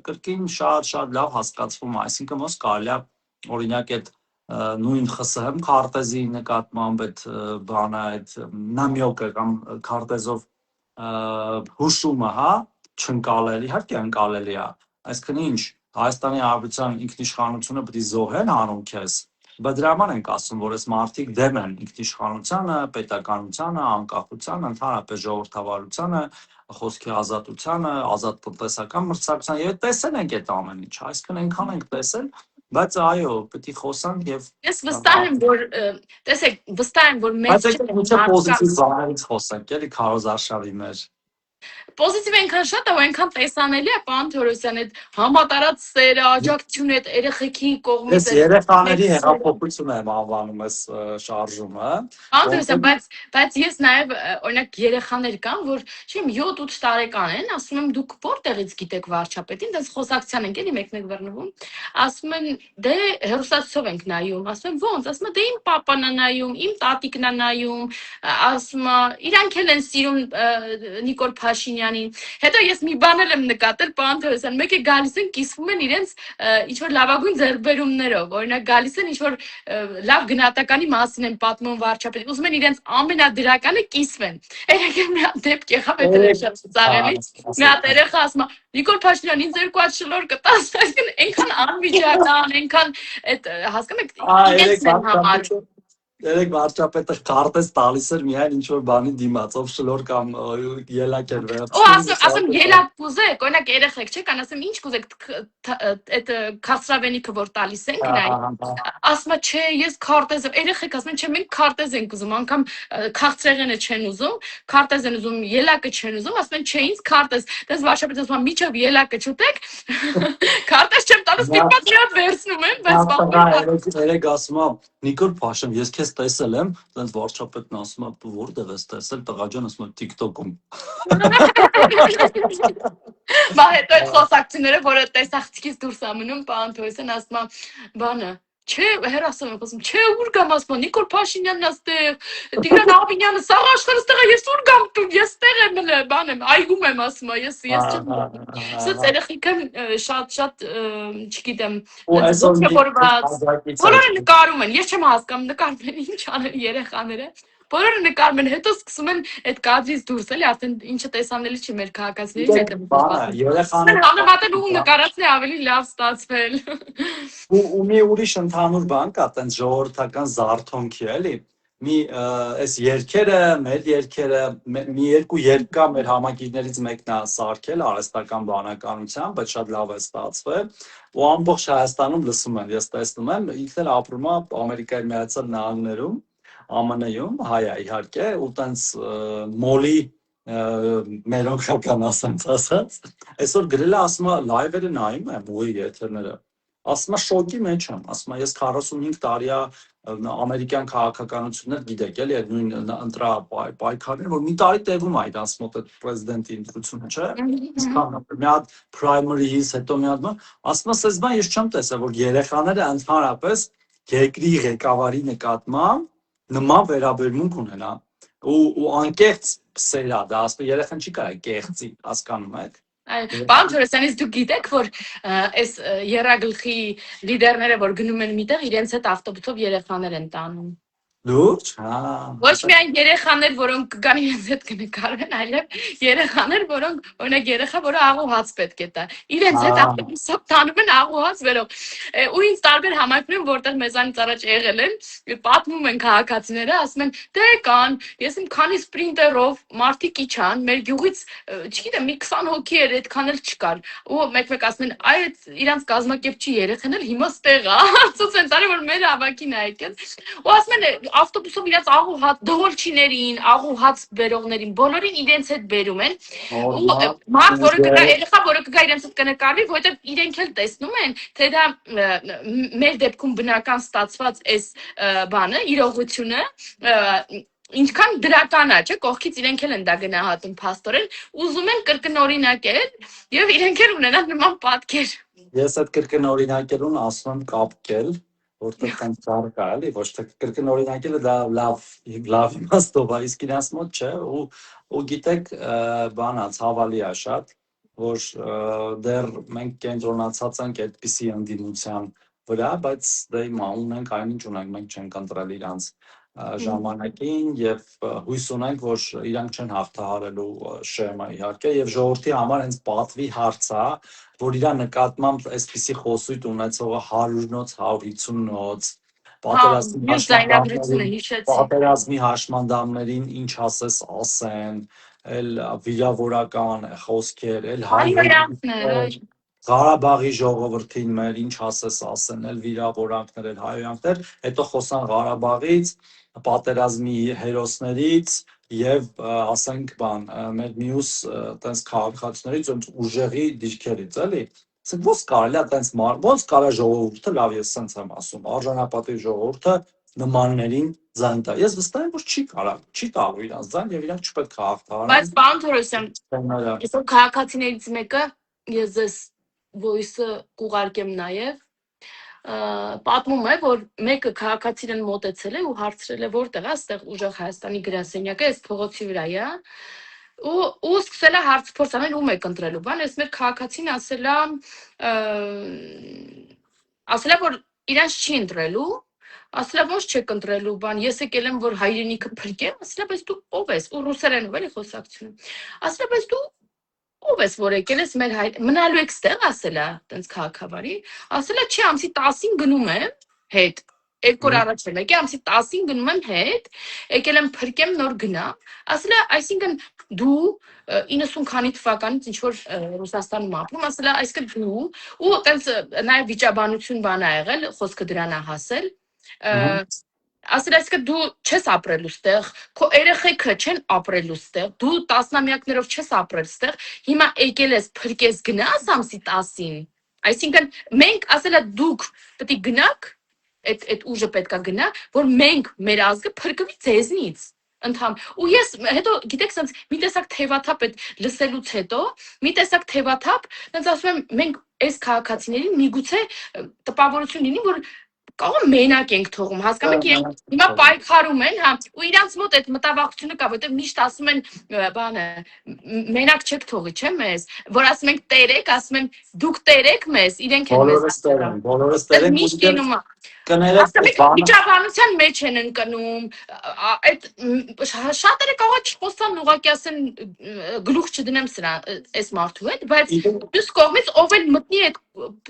կրկին շատ լավ հասկացվում է, այսինքն ոնց կարելի է օրինակ այդ նույն ԽՍՀՄ քարտեզի նկատմամբ այդ բանը այդ նամյոկը կամ քարտեզով հուշումը, հա, չընկալել, իհարկե ընկալելի է, այսինքն ինչ Հայաստանի Հանրապետության ինքնիշխանությունը պետք է զոհեն հանուն քեզ, բայց դրա համար ենք ասում, որ այս մարդիկ դեմ են ինքնիշխանությանը, պետականությանը, անկախությանը, ընդհանրապես ժողովրդավարությանը, խոսքի ազատությանը, ազատ տնտեսական մրցակցությանը եւ տեսել ենք այդ ամեն ինչ, այսինքն այնքան ենք տեսել, բայց այո, պետք է խոսանք եւ ես վստահ եմ, որ տեսեք, վստահ եմ, որ մեծ պոզիտիվ բաներից խոսենք, էլի քարոզարշավի մեր Պոզիտիվ այնքան շատ է, ու այնքան տեսանելի է, պարոն Թորոսյան, այդ համատարած սերը, աջակցությունը այդ երեխեքի կողմից։ Ես երեխաների հեղափոխություն եմ անվանում այս շարժումը։ Պարոն Թորոսյան, բայց ես նաև օրինակ երեխաներ կան, որ չեմ 7-8 տարեկան են, ասում եմ դուք որտեղից գիտեք վարչապետին, դες խոսակցության ենք էլի մեկ-մեկ բռնվում։ Ասում են դե հերոսացով ենք նայում, ասում եմ ո՞նց, ասում եմ դե իմ պապան է նայում, իմ տատիկն է նայում, ասում իրանք էլ են սիրում Նիկոլ Փաշինյանին։ Հետո ես մի բան եմ նկատել, պարոն Թորոսյան, մեկ է գալիս են կիսվում են իրենց ինչ-որ լավագույն ձեռքբերումներով, օրինակ գալիս են ինչ-որ լավ գնահատականի մասին են պատմում վարչապետի, ուզում են իրենց ամենադրականը կիսվեն։ Երեք մի հատ դեպք եղավ այդ շատ ծաղելի։ Մի հատ երեխա ասում է Նիկոլ Փաշինյան, ինձ 2 հատ շլոր կտաս, այնքան անվիճական, այնքան այդ հասկանում եք, իրենց են համար Երեք վարչապետը քարտեզ տալիս էր միայն ինչ որ բանի դիմաց, ով շլոր կամ ելակ էր վերցնում։ Ու ասում ելակ կուզեք, օրինակ երեխեք չէ, կան ասում ինչ կուզեք, այդ քարսրավենիքը որ տալիս ենք նայ։ Ասում է չէ, ես քարտեզ, երեխեք ասում են չէ, մենք քարտեզ ենք ուզում, անգամ քաղցրեղենը չեն ուզում, քարտեզ են ուզում, ելակը չեն ուզում, ասում են չէ, ինձ քարտեզ։ Դες վարչապետը ասում է միջև ելակը չուտեք, քարտեզ չեմ տալիս, դիպած մի հատ վերցնում եմ, բայց երեք ասում է Նիկոլ Փաշինյան, ես քեզ տեսել եմ, դες վարչապետն ասում է, դու որտեղ ես տեսել, տղա ջան, ասում է TikTok-ում։ Բա հետո այդ խոսակցությունները, որը տեսախցիկից դուրս է մնում, պարոն Թորոսյան ասում է, բանը, չէ, հերասում եմ խոսում, չէ, ուր գամ ասում, Նիկոլ Փաշինյանն աստեղ, Տիգրան Աբինյանը, սաղ աշխարհը ստեղ է, ես ուր գամ դու, ես ստեղ եմ, բան եմ, այգում եմ ասում, ես չեմ գնում։ Սա երեխեքը շատ չգիտեմ, ու այսօր մի ողջավորված, ազգակից բոլորը նկարում են, ես չեմ հասկանում, նկարում են ինչ անեն երեխաները։ Բոլորը նկարում են, հետո սկսում են այդ կադրից դուրս էլի, արդեն ինչը տեսանելի չի մեր քաղաքացիներից հետ եմ բանը պատմում։ Հանրապետել ու նկարածն է ավելի լավ ստացվել։ ու մի ուրիշ ընդհանուր բան կա, տենց ժողովրդական զարթոնքի էլի։ Մի այս երկերը, մեր երկերը, մի երկու երկ կա մեր համագիրներից մեկն է սարքել արհեստական բանականությամբ, բայց շատ լավ է ստացվել։ Ու ամբողջ Հայաստանում լսում են, ես տեսնում եմ, ինքն էլ ապրում է Ամերիկայի Միացյալ Նահանգներում, ԱՄՆ-ում, հայ է իհարկե, ու տենց մոլի մերոնքական ասած, այսօր գրել է ասում է լայվերը նայում եմ ու եթերները, ասում է շոկի մեջ եմ, ասում է ես 45 տարի է ամերիկյան քաղաքականություններ գիտեք էլի այդ նույն ընտրա պայքարներ, որ մի տարի տևում է իրանց մոտ այդ պրեզիդենտի ընտրությունը, չէ՞։ Մի հատ primary-ից հետո մի հատ բան, ասում է սենց բան ես չեմ տեսել, որ երեխաները ընդհանրապես երկրի ղեկավարի նկատմամբ նման վերաբերմունք ունենա ու անկեղծ սեր է դա, ասում երեխան չի կարա կեղծի, հասկանում եք։ Պարոն Թորոսյանից դուք գիտեք, որ այս երագլխի լիդերները, որ գնում են միտեղ, իրենց հետ ավտոբուսով երեխաներ են տանում։ Լուրջ, Ոչ միայն երեխաներ, որոնք կգան իրենց հետ կնկարվեն, այլև երեխաներ, որոնք օրինակ երեխա, որը աղուհաց պետք է տա։ Իրենց հետ ավտոբուսով տանում են աղուհաց վերող։ Ու ինձ տարբեր համայնքներում, որտեղ մեզանից առաջ եղել են, պատմում են քաղաքացիները, ասում են՝ «Դե կան, ես իմ քանի սպրինտերով մարդիկ իջան, մեր գյուղից, չգիտեմ, մի 20 հոգի էր, այդքան էլ չկար»։ Ու մեկ-մեկ ասում են՝ «Այ այդ իրանց կազմակերպչի երեխան էլ հիմա ստեղ է»։ Ցույց են տալի, որ մեր հավաքին է եկել։ Ու ասում են ավտոբուսով իրաց աղուհաց դողորչիներին, աղուհաց բերողներին, բոլորին իրենց հետ բերում են։ Ու մարդ, որը կգա, երեխա, որը կգա իրենց հետ կնկարվի, որովհետև իրենք էլ տեսնում են, թե դա մեր դեպքում բնական ստացված այս բանը, իրողությունը ինչքան դրական է, չէ՞, կողքից իրենք էլ են դա գնահատում փաստորեն, ուզում են կրկնօրինակել եւ իրենք էլ ունենան նման պատկեր։ Ես այդ կրկնօրինակելուն ասում եմ կապկել, որտեղ տենց բառ կա, էլի, ոչ թե կրկնօրինակելը դա լավ իմաստով է, իսկ իրաց մոտ չէ, ու գիտեք, բանա ցավալի է շատ, որ դեռ մենք կենտրոնացած ենք այդպիսի ընդդիմության վրա, բայց դե հիմա ունենք այնինչ ունենք, մենք չենք ընտրել իրանց ժամանակին եւ հույս ունենք, որ իրանք չեն հաղթահարելու շեմը իհարկե եւ ժողովրդի համար հենց պատվի հարց է, որ իրա նկատմամբ այսպիսի խոսույթ ունեցողը 100-նոց, 150-նոց պատերազմի հաշմանդամներին ինչ ասես ասեն, էլ վիրավորական խոսքեր, էլ Ղարաբաղի ժողովրդին մեր ինչ ասես ասեն, էլ վիրավորանքներ, էլ հայոյանքներ, հետո խոսան Ղարաբաղից, պատերազմի հերոսներից եւ ասենք բան մեր մյուս տենց քաղաքացիներից ոնց ուժեղի դիրքերից էլի ասենք ոնց կարելի է տենց ոնց կարա ժողովուրդը լավ ես սենց եմ ասում արժանապատիվ ժողովուրդը նմաններին ձայն տա ես վստահ եմ որ չի կարա չի տալու իրանց ձայն եւ իրանք չպետք է հաղթահարեն բայց պարոն Թորոսյան այսօր քաղաքացիներից մեկը ես ձեզ voice-ը կուղարկեմ նաեւ պատմում է, որ մեկը քաղաքացին մոտեցել է ու հարցրել է որտեղ է, այստեղ ուժեղ Հայաստանի գրասենյակը, այս փողոցի վրա է, ու սկսել է հարց փորձ անել ում եք ընտրելու, բան, այս մեր քաղաքացին ասել է, որ իրանց չի ընտրելու, ասել է ոնց չեք ընտրելու, բան, ես եկել եմ, որ հայրենիքը փրկեմ, ասել է, բայց դու ով ես, ու ռուսերենով էլի խոսակցություն, ասել է, բայց դու ով ես որ եկել ես մեր մնալու եք ստեղ ասել է տենց քաղաքավարի ասել է չի ամսի 10-ին գնում եմ հետ երկու օր առաջ եմ եկել ամսի 10-ին գնում եմ հետ եկել եմ փրկեմ նոր գնամ ասել է այսինքն դու 90 քանի թվականից ինչ որ Ռուսաստանում ապրում ասել է այսինքն դու ու տենց նաև վիճաբանություն բան ա եղել խոսքը դրան է հասել ասել այսինքն դու չես ապրելու ստեղ, քո երեխեքը չեն ապրելու ստեղ, դու տասնամյակներով չես ապրել ստեղ, հիմա եկել ես փրկես գնաս ամսի 10-ին, այսինքն մենք ասել է դուք պետք է գնաք, այդ ուժը պետքա գնա, որ մենք մեր ազգը փրկվի ձեզնից, ընդհանուր, ու ես հետո գիտեք սենց մի տեսակ թևաթափ այդ լսելուց հետո, մի տեսակ թևաթափ, սենց ասում եմ մենք այս քաղաքացիներին միգուցե տպավորություն լինի, որ Կարող մենակ ենք թողում, հասկանում եք, իրենք հիմա պայքարում են, հա, ու իրանց մոտ այդ մտավախությունը կա, որտեղ միշտ ասում են, բանը, մենակ չեք թողի, չէ՞ մեզ, որ ասում ենք տերեք, ասում են դուք տերեք մեզ, իրենք են մեզ ասում։ Բոլորս տերենք, միշտ լինում է։ կներեք Վիճաբանության մեջ են ընկնում, այդ շատերը կարող չխոսան ուղղակի ասեն գլուխ չդնեմ սրա այս մարդու հետ, բայց մյուս կողմից ով էլ մտնի այդ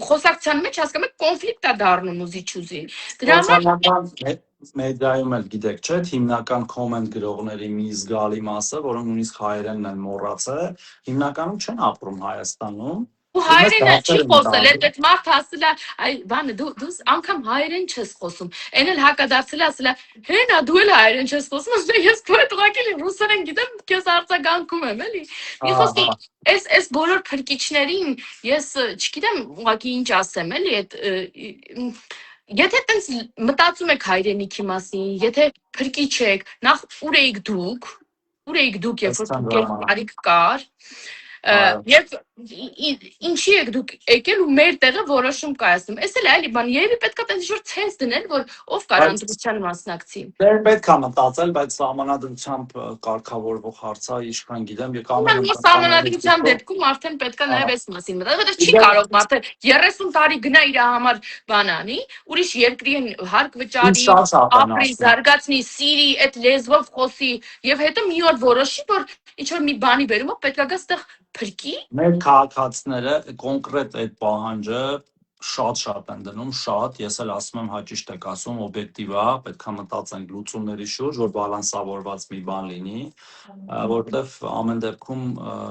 խոսակցության մեջ, հասկանում եք, կոնֆլիկտ է դառնում ուզի-չուզի։ Դրա համար մեդիայում էլ գիտեք, չէ՞, հիմնական կոմենտ գրողների մի զգալի մասը, որոնք նույնիսկ հայերենն են մոռացել, հիմնականում չեն ապրում Հայաստանում։ Ու հայերենը չի խոսել, այդ մարդ ասել է, այ բանը դու անգամ հայերեն չես խոսում։ Այն էլ հակադարձել է, ասել է, հենա դու էլ հայերեն չես խոսում, ասել ես քո հետ ուղղակի ռուսերեն գիտեմ, քեզ արձագանքում եմ, էլի։ Մի խոսքով այս բոլոր փրկիչներին ես չգիտեմ ուղղակի ինչ ասեմ, էլի, այդ եթե տենց մտածում եք հայրենիքի մասին, եթե փրկիչ եք, նախ ուր էիք դուք, երբ որ բարիք կար, եւ ինչի եք դուք եկել ու մեր տեղը որոշում կայացնում։ Էս էլ այլի բան, երևի պետքա տենց ինչ-որ ցենս դնել, որ ով կար ընտրության մասնակցի։ Դեռ պետք է մտածել, բայց սահմանադրությամբ կարգավորվող հարցը ինչքան գիտեմ, սահմանադրության դեպքում արդեն պետքա նաև այս մասին մտածել, որտեղ չի կարող մարդը 30 տարի գնա իր համար բան անի, ուրիշ երկրի հարկ վճարի, ապրի, զարգացնի, սիրի, այդ լեզվով խոսի եւ հետո մի օր որոշի, որ ինչ որ մի բանի բերումը պետքա գա ստեղ փրկի։ Մեր քաղաքացիները կոնկրետ այդ պահանջը շատ են դնում, շատ, ես էլ ասում եմ հաճիշտ եք ասում, օբյեկտիվ է, պետքա մտածենք լուծումների շուրջ, որ բալանսավորված մի բան լինի, որտեվ ամեն դեպքում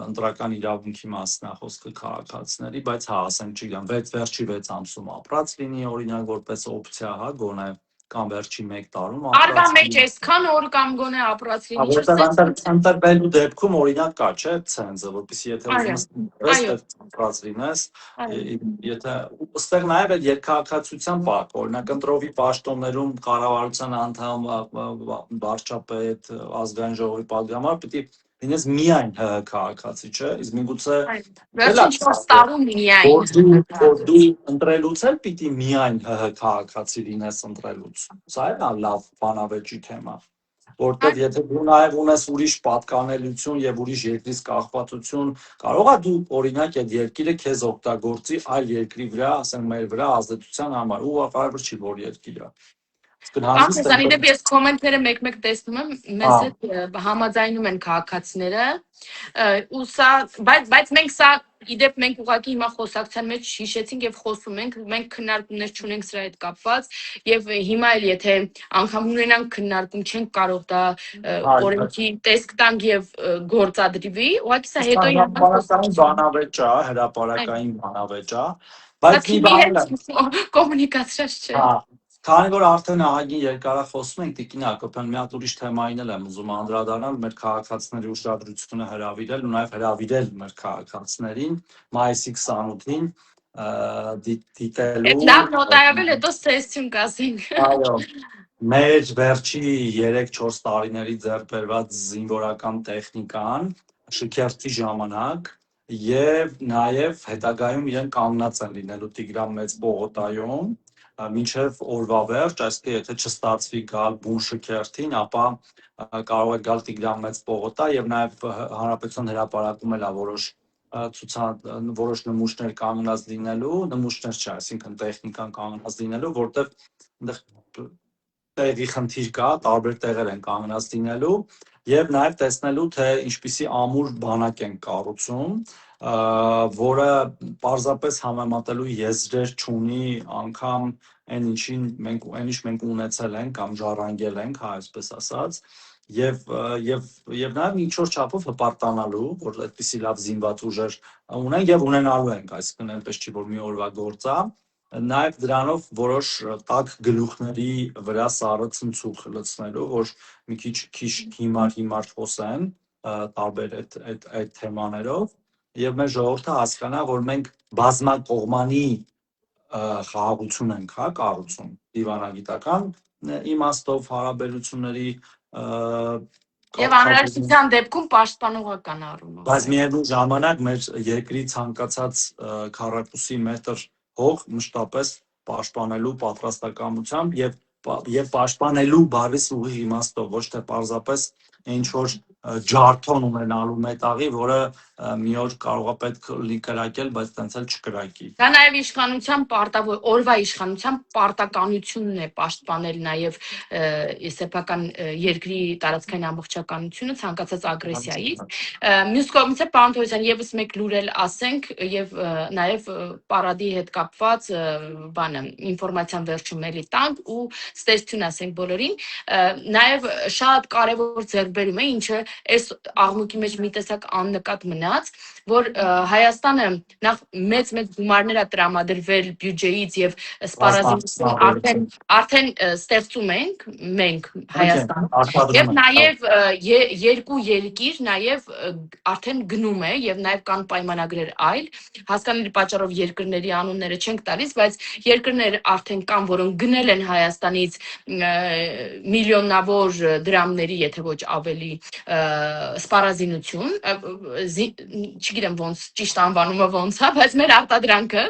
ընտրական իրավունքի մասն է խոսքը քաղաքացիների, բայց հա, ասենք չգիտեմ, վերջի 6 ամսում ապրած լինի, օրինակ որպես օպցիա, հա, գոնե կամ վերջի 1 տարում ապրած մեջ այսքան օր կամ գոնե ապրած լինի, ընտրվելու դեպքում օրինակ կա, չէ, ցենզը, որպեսզի եթե ուզում ես ապրած լինես, եթե ըստեղ նաև այդ երկհաղաքացիության պահ, օրինակ ընտրովի պաշտոններում կառավարության անդամ, վարչապետ, ազգային ժողովի պատգամավոր պիտի լինես միայն ՀՀ քաղաքացի, չէ, իսկ միգուցե վերջին 4 տարում միայն դու ընտրելուց էլ պիտի միայն ՀՀ քաղաքացի լինես ընտրելուց։ Սա է լավ բանավեճի թեմա, որտեղ եթե դու նաև ունես ուրիշ պատկանելություն եւ ուրիշ երկրից կախվածություն, կարող է դու օրինակ այդ երկիրը քեզ օգտագործի այլ երկրի վրա, ասենք մեր վրա ազդեցության համար, ու կարևոր չի որ երկիրը։ Անկասանի դեպ ես կոմենտները մեկ-մեկ տեսնում եմ, մեզ հետ համաձայնում են քաղաքացիները, ու սա, բայց մենք սա իդեպ մենք ուղղակի հիմա խոսակցության մեջ հիշեցինք եւ խոսում ենք, մենք քննարկումներ չունենք սրա հետ կապված եւ հիմա էլ եթե անգամ ունենանք քննարկում չենք կարող դա օրենքի տեսք տանք եւ գործադրվի, ուղղակի սա հետո բանավեճ է, հրապարակային բանավեճ է, բայց մի բան կոմունիկացրած չէ։ Քանի որ արդեն ահագին երկար խոսում ենք, Տիկին Հակոբյան, մի հատ ուրիշ թեմային էլ եմ ուզում անդրադառնալ, մեր քաղաքացիների ուշադրությունը հրավիրել ու նաև հրավիրել մեր քաղաքացիներին մայիսի 28-ին դիտելու։ Այդ լավ նոտայավել հետո սեսիոն կասենք։ Այո, մեր վերջի 3-4 տարիների ձեռք բերված զինվորական տեխնիկան շքերթի ժամանակ եւ նաև հետագայում իրեն կանգնած են լինելու Տիգրան Մեծ պողոտայում մինչև օրվա վերջ, այսինքն եթե չստացվի գալ բուն շքերթին, ապա կարող է գալ Տիգրան Մեծ պողոտա եւ նաեւ Հանրապետության հրապարակում էլ որոշ նմուշներ կանգնած լինելու, նմուշներ չէ, այսինքն տեխնիկան կանգնած լինելու, որտեղ այնտեղ տեղի խնդիր կա, տարբեր տեղեր են կանգնած լինելու եւ նաեւ տեսնելու թե ինչպիսի ամուր բանակ են կառուցում, որը պարզապես համեմատելու եզրեր չունի անգամ այն ինչին մենք ունեցել ենք կամ ժառանգել ենք, հա այսպես ասած, եւ նաեւ ինչ-որ չափով հպարտանալու, որ այդպիսի լավ զինված ուժեր ունենք եւ ունենալու ենք, այսինքն այնպես չի որ մի օրվա գործ է, նաեւ դրանով որոշ տաք գլուխների վրա սառը ցնցուղ լցնելու, որ մի քիչ հիմար խոսեն տարբեր այդ թեմաներով եւ մեր ժողովուրդը հասկանա, որ մենք բազմակողմանի խաղաղություն ենք կառուցում դիվանագիտական իմաստով հարաբերությունների եւ անհրաժեշտության դեպքում պաշտպանողական առումով։ Բայց միևնույն ժամանակ մեր երկրի ցանկացած քառակուսի մետր հող մշտապես պաշտպանելու պատրաստակամությամբ եւ պաշտպանելու բառի ուղիղ իմաստով, ոչ թե պարզապես ինչ որ ջարդոն ունենալու մետաղի, որը մի օր կարող է պետք լի կրակել, բայց տենց էլ չկրակի։ Դա նաև իշխանության օրվա իշխանության պարտականությունն է պաշտպանել նաև սեփական երկրի տարածքային ամբողջականությունը ցանկացած ագրեսիայից։ Մյուս կողմից է պարոն Թորոսյան եւս մեկ լուր էլ ասենք եւ նաև պարադի հետ կապված բանը ինֆորմացիան վերջում էլի տանք ու ստեցություն ասենք բոլորին, նաև շատ կարևոր ձեռքբերում է, ինչը այս աղմուկի մեջ մի տեսակ աննկատ մնաց, որ Հայաստանը նախ մեծ գումարներ է տրամադրվել բյուջեից եւ սպառազինություն արդեն ստեղծում ենք մենք Հայաստանում եւ նաեւ երկու երկիր նաեւ արդեն գնում է եւ նաեւ կան պայմանագրեր այլ հասկանալի պատճառով երկրների անունները չենք տալիս, բայց երկրներ արդեն կան, որոնք գնել են Հայաստանից միլիոնավոր դրամների, եթե ոչ ավելի սպառազինություն, չգիտեմ ոնց ճիշտ անվանումը ոնց է, բայց մեր արտադրանքը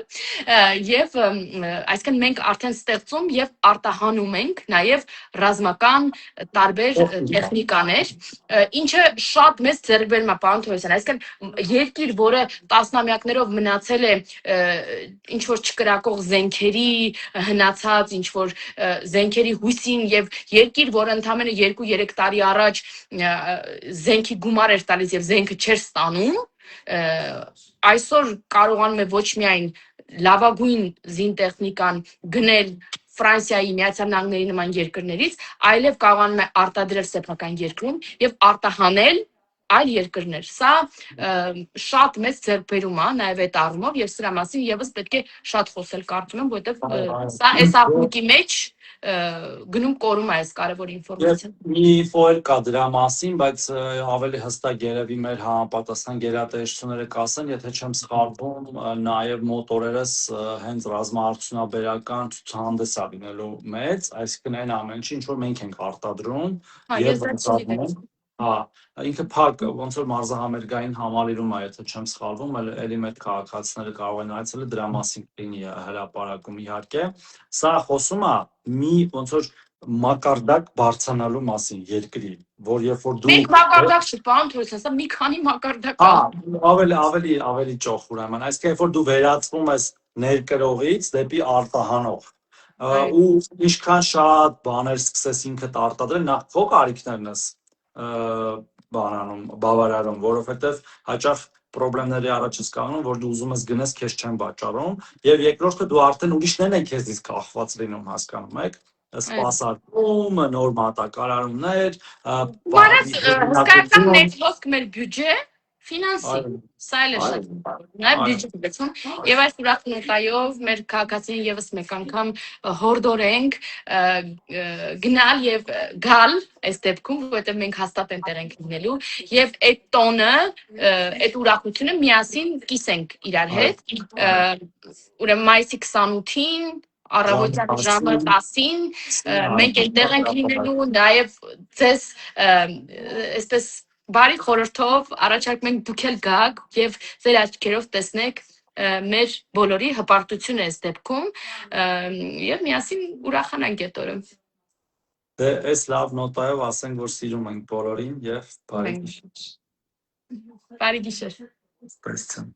եւ այսինքն մենք արդեն ստեղծում եւ արտահանում ենք նաեւ ռազմական տարբեր տեխնիկաներ, ինչը շատ մեծ ձեռքբերում է, պարոն Թորոսյան, այսինքն երկիր, որը տասնամյակներով մնացել է ինչ որ չկրակող զենքերի հնացած, ինչ որ զենքերի հույսին եւ երկիր, որը ընդամենը 2-3 տարի առաջ զենքի գումար էր տալիս եւ զենքը չէր ստանում, այսօր կարողանում է ոչ միայն լավագույն զինտեխնիկան գնել Ֆրանսիայի, Միացյալ Նահանգների նման երկրներից, այլև կարողանում է արտադրել սեփական երկրում եւ արտահանել այլ երկրներ։ Սա շատ մեծ ձեռքբերում է նաև այդ առումով եւ սրա մասին եւս պետք է շատ խոսել կարծում եմ, որովհետեւ սա այս աղմուկի մեջ գնում կորում է այս կարևոր ինֆորմացիան։ Մի ինֆո էլ կա դրա մասին, բայց ավելի հստակ երևի մեր համապատասխան գերատեսչությունները կասեն, եթե չեմ սխալվում, նաև մոտ օրերս հենց ռազմաարդյունաբերական ցուցահանդես է լինելու մեծ, այսինքն այն ամեն ինչ, ինչ որ մենք ենք արտադրում եւ ինքը փակ ոնց որ մարզահամերգային համալիրում է, եթե չեմ սխալվում, էլի մեր քաղաքացիները կարող են այցելել, դրա մասին կլինի հրապարակում իհարկե։ Սա խոսում է մի ոնց որ մակարդակ բարձրանալու մասին երկրի, որ երբ որ դու Մեկ մակարդակ չի, պարոն Թորոսյան, սա մի քանի մակարդակ է։ Ավելի ճոխ ուրեմն, այսինքն երբ որ դու վերածվում ես ներկրողից դեպի արտահանող ու ինչքան շատ բաներ սկսես ինքդ արտադրել, նախ քո կարիքներն ես բավարարում, որովհետև հաճախ պրոբլեմների առաջ ես կանգնում, որ դու ուզում ես գնես, քեզ չեն վաճառում, եւ երկրորդը դու արդեն ուրիշներն են քեզից կախված լինում, հասկանում եք, սպասարկում, նոր մատակարարումներ, հսկայական մեծ հոսք մեր բյուջե ֆինանսի, սա էլ է շատ նաև բյուջե գցում եւ այս ուրախ նոտայով մեր քաղաքացիներին եւս մեկ անգամ հորդորենք գնալ եւ գալ այս դեպքում, որովհետեւ մենք հաստատ այնտեղ ենք լինելու եւ այդ տոնը, այդ ուրախությունը միասին կիսենք իրար հետ, ուրեմն մայիսի 28-ին առավոտյան ժամը 10-ին մենք այնտեղ ենք լինելու, նաև ձեզ այսպես բարի խորհրդով առաջարկում ենք դուք էլ գաք եւ ձեր աչքերով տեսնեք մեր բոլորի հպարտությունը այս դեպքում եւ միասին ուրախանանք այդ օրը։ Դե այս լավ նոտայով ասենք, որ սիրում ենք բոլորին եւ բարի գիշեր։ Բարի գիշեր։ Спасибо.